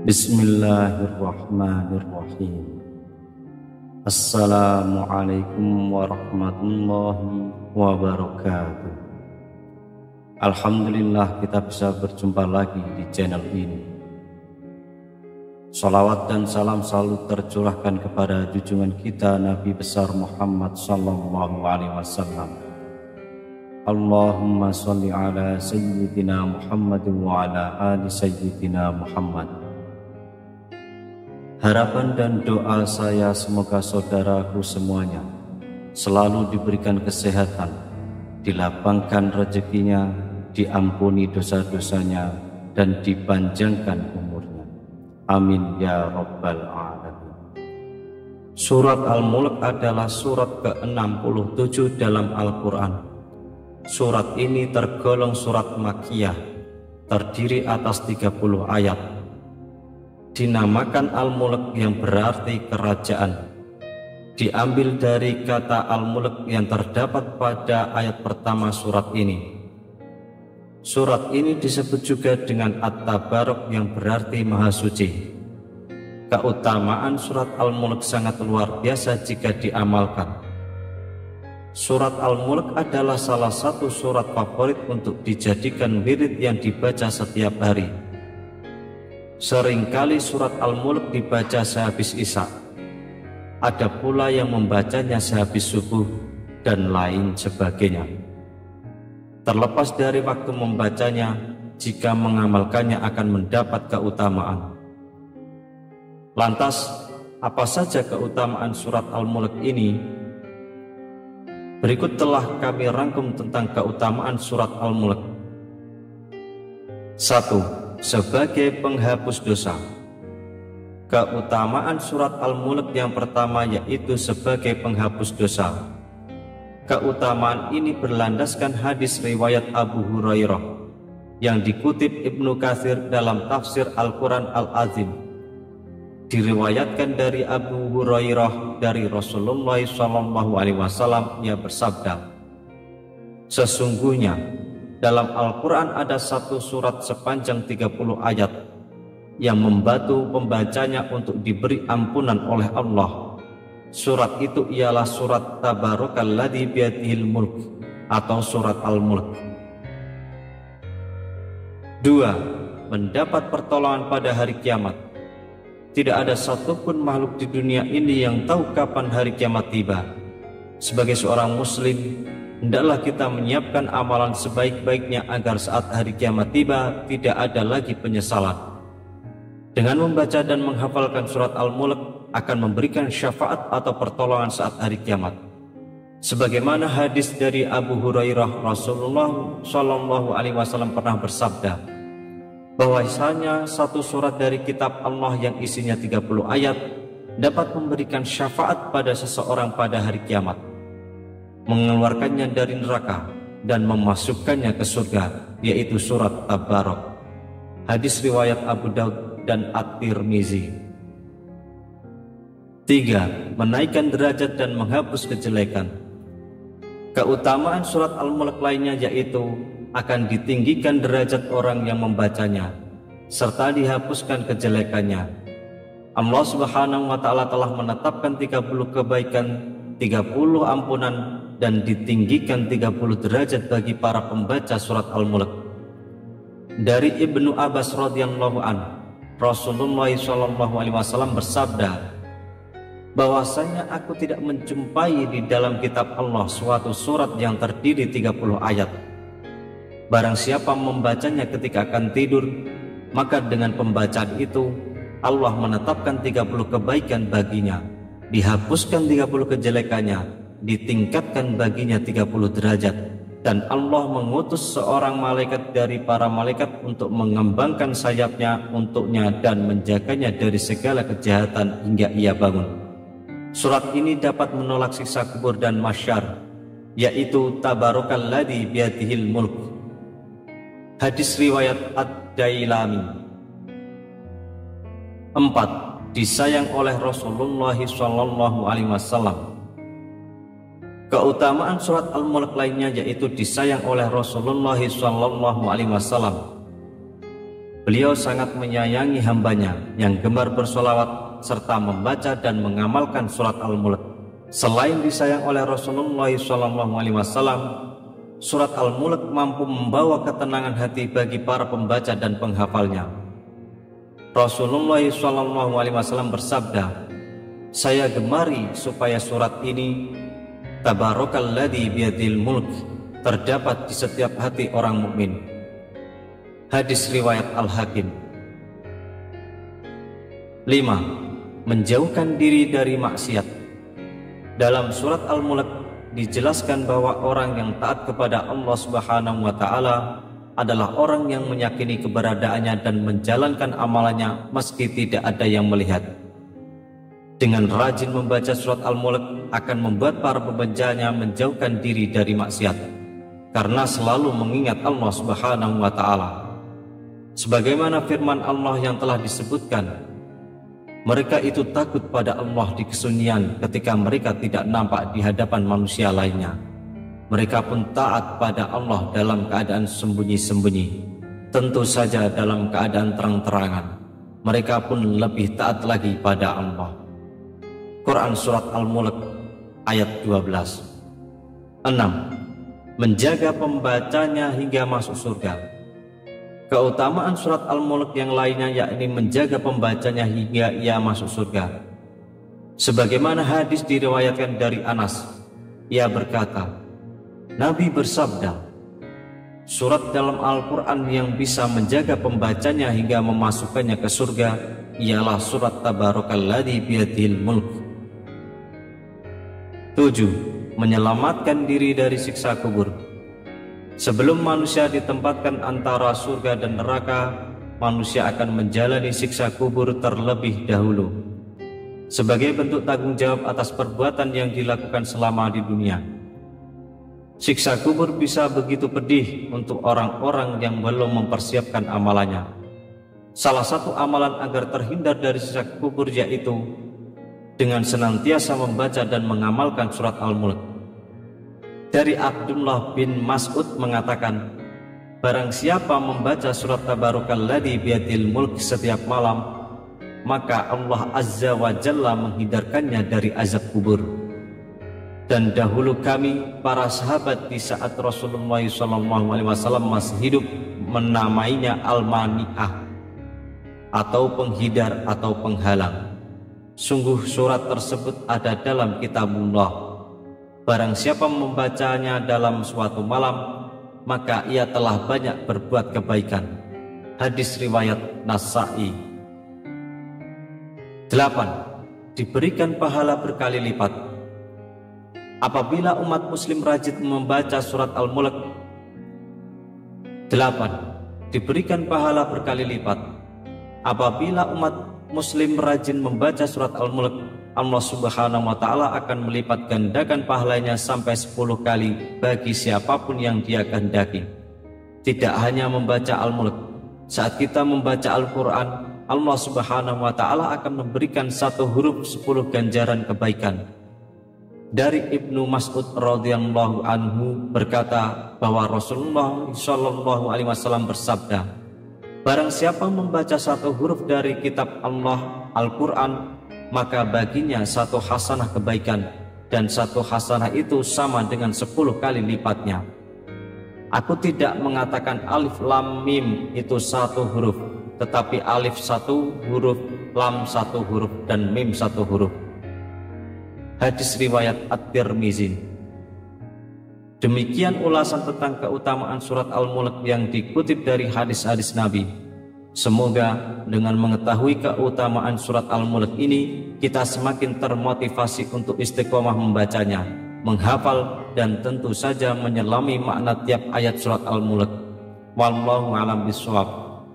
Bismillahirrahmanirrahim. Assalamualaikum warahmatullahi wabarakatuh. Alhamdulillah kita bisa berjumpa lagi di channel ini. Salawat dan salam selalu tercurahkan kepada junjungan kita Nabi besar Muhammad sallallahu alaihi wasallam. Allahumma sholli ala sayyidina Muhammad wa ala ali sayyidina Muhammad. Harapan dan doa saya semoga saudaraku semuanya selalu diberikan kesehatan, dilapangkan rezekinya, diampuni dosa-dosanya, dan dipanjangkan umurnya. Amin ya rabbal alamin. Surat Al-Mulk adalah surat ke-67 dalam Al-Quran. Surat ini tergolong surat Makkiyah, terdiri atas 30 ayat. Dinamakan Al-Mulk yang berarti kerajaan. Diambil dari kata Al-Mulk yang terdapat pada ayat pertama surat ini. Surat ini disebut juga dengan At-Tabarok yang berarti Maha Suci. Keutamaan surat Al-Mulk sangat luar biasa jika diamalkan. Surat Al-Mulk adalah salah satu surat favorit untuk dijadikan wirid yang dibaca setiap hari. Seringkali surat Al-Mulk dibaca sehabis Isya. Ada pula yang membacanya sehabis subuh dan lain sebagainya. Terlepas dari waktu membacanya, jika mengamalkannya akan mendapat keutamaan. Lantas, apa saja keutamaan surat Al-Mulk ini? Berikut telah kami rangkum tentang keutamaan surat Al-Mulk. 1. Sebagai penghapus dosa. Keutamaan surat Al-Mulk yang pertama yaitu sebagai penghapus dosa. Keutamaan ini berlandaskan hadis riwayat Abu Hurairah yang dikutip Ibnu Katsir dalam tafsir Al-Quran Al-Azim. Diriwayatkan dari Abu Hurairah dari Rasulullah SAW, ia bersabda, sesungguhnya dalam Al-Quran ada satu surat sepanjang 30 ayat yang membantu pembacanya untuk diberi ampunan oleh Allah. Surat itu ialah surat Tabarakalladzi biyadihil mulk atau surat Al-Mulk. 2. Mendapat pertolongan pada hari kiamat. Tidak ada satupun makhluk di dunia ini yang tahu kapan hari kiamat tiba. Sebagai seorang muslim, hendaklah kita menyiapkan amalan sebaik-baiknya agar saat hari kiamat tiba tidak ada lagi penyesalan. Dengan membaca dan menghafalkan surat Al-Mulk akan memberikan syafaat atau pertolongan saat hari kiamat. Sebagaimana hadis dari Abu Hurairah, Rasulullah SAW pernah bersabda bahwasanya satu surat dari kitab Allah yang isinya 30 ayat dapat memberikan syafaat pada seseorang pada hari kiamat, mengeluarkannya dari neraka dan memasukkannya ke surga, yaitu surat Tabarok. Hadis riwayat Abu Daud dan At-Tirmizi. 3. Menaikkan derajat dan menghapus kejelekan. Keutamaan surat Al-Mulk lainnya yaitu akan ditinggikan derajat orang yang membacanya serta dihapuskan kejelekannya. Allah Subhanahu wa Ta'ala telah menetapkan 30 kebaikan, 30 ampunan, dan ditinggikan 30 derajat bagi para pembaca surat Al-Mulk. Dari Ibnu Abbas radhiyallahu anhu, Rasulullah SAW bersabda bahwasanya aku tidak menjumpai di dalam kitab Allah suatu surat yang terdiri 30 ayat. Barang siapa membacanya ketika akan tidur, maka dengan pembacaan itu Allah menetapkan 30 kebaikan baginya, dihapuskan 30 kejelekannya, ditingkatkan baginya 30 derajat, dan Allah mengutus seorang malaikat dari para malaikat untuk mengembangkan sayapnya untuknya dan menjaganya dari segala kejahatan hingga ia bangun. Surat ini dapat menolak siksa kubur dan mahsyar, yaitu Tabarakalladzi biyadihil mulk. Hadis riwayat Ad-Dailami. 4. Disayang oleh Rasulullah SAW. Keutamaan surat Al-Mulk lainnya yaitu disayang oleh Rasulullah SAW. Beliau sangat menyayangi hambanya yang gemar bersolawat serta membaca dan mengamalkan surat Al-Mulk. Selain disayang oleh Rasulullah SAW, surat Al-Mulk mampu membawa ketenangan hati bagi para pembaca dan penghafalnya. Rasulullah SAW bersabda, "Saya gemari supaya surat ini, Tabarakalladzi biyadil mulk, terdapat di setiap hati orang mukmin." Hadis riwayat Al-Hakim. 5. Menjauhkan diri dari maksiat. Dalam surat Al-Mulk dijelaskan bahwa orang yang taat kepada Allah Subhanahu wa Ta'ala adalah orang yang meyakini keberadaannya dan menjalankan amalannya meski tidak ada yang melihat. Dengan rajin membaca surat Al-Mulk akan membuat para pembacanya menjauhkan diri dari maksiat, karena selalu mengingat Allah Subhanahu wa Ta'ala. Sebagaimana firman Allah yang telah disebutkan, mereka itu takut pada Allah di kesunyian ketika mereka tidak nampak di hadapan manusia lainnya. Mereka pun taat pada Allah dalam keadaan sembunyi-sembunyi, tentu saja dalam keadaan terang-terangan. Mereka pun lebih taat lagi pada Allah. Quran Surat Al-Mulk ayat 12. 6. Menjaga pembacanya hingga masuk surga. Keutamaan surat Al-Mulk yang lainnya yakni menjaga pembacanya hingga ia masuk surga. Sebagaimana hadis diriwayatkan dari Anas, ia berkata, Nabi bersabda, surat dalam Al-Quran yang bisa menjaga pembacanya hingga memasukkannya ke surga ialah surat Tabarakalladzi biyadihil mulk. 7. Menyelamatkan diri dari siksa kubur. Sebelum manusia ditempatkan antara surga dan neraka, manusia akan menjalani siksa kubur terlebih dahulu sebagai bentuk tanggung jawab atas perbuatan yang dilakukan selama di dunia. Siksa kubur bisa begitu pedih untuk orang-orang yang belum mempersiapkan amalannya. Salah satu amalan agar terhindar dari siksa kubur yaitu dengan senantiasa membaca dan mengamalkan surat Al-Mulk. Dari Abdullah bin Mas'ud mengatakan, barang siapa membaca surat Tabarakalladzi biyadihil mulk setiap malam, maka Allah Azza wa Jalla menghindarkannya dari azab kubur. Dan dahulu kami para sahabat di saat Rasulullah SAW masih hidup menamainya Al-Mani'ah, atau penghindar atau penghalang. Sungguh surat tersebut ada dalam kitabullah. Barang siapa membacanya dalam suatu malam, maka ia telah banyak berbuat kebaikan. Hadis riwayat Nasa'i. 8. Diberikan pahala berkali lipat. Apabila umat muslim rajin membaca surat Al-Mulk. 8. Diberikan pahala berkali lipat. Apabila umat muslim rajin membaca surat Al-Mulk, Allah Subhanahu wa Ta'ala akan melipat gandakan pahalanya sampai 10 kali bagi siapapun yang dia kehendaki. Tidak hanya membaca Al-Mulk, saat kita membaca Al-Quran, Allah Subhanahu wa Ta'ala akan memberikan satu huruf 10 ganjaran kebaikan. Dari Ibnu Mas'ud radhiyallahu anhu berkata bahwa Rasulullah SAW bersabda, barang siapa membaca satu huruf dari kitab Allah Al-Quran, maka baginya satu hasanah kebaikan, dan satu hasanah itu sama dengan 10 kali lipatnya. Aku tidak mengatakan alif lam mim itu satu huruf, tetapi alif satu huruf, lam satu huruf, dan mim satu huruf. Hadis riwayat At-Tirmizi. Demikian ulasan tentang keutamaan surat Al-Mulk yang dikutip dari hadis-hadis Nabi. Semoga dengan mengetahui keutamaan surat Al-Mulk ini, kita semakin termotivasi untuk istiqomah membacanya, menghafal, dan tentu saja menyelami makna tiap ayat surat Al-Mulk. Wallahu a'lam bishawab.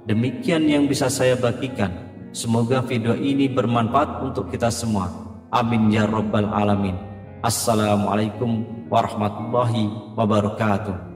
Demikian yang bisa saya bagikan. Semoga video ini bermanfaat untuk kita semua. Amin ya rabbal alamin. Assalamualaikum warahmatullahi wabarakatuh.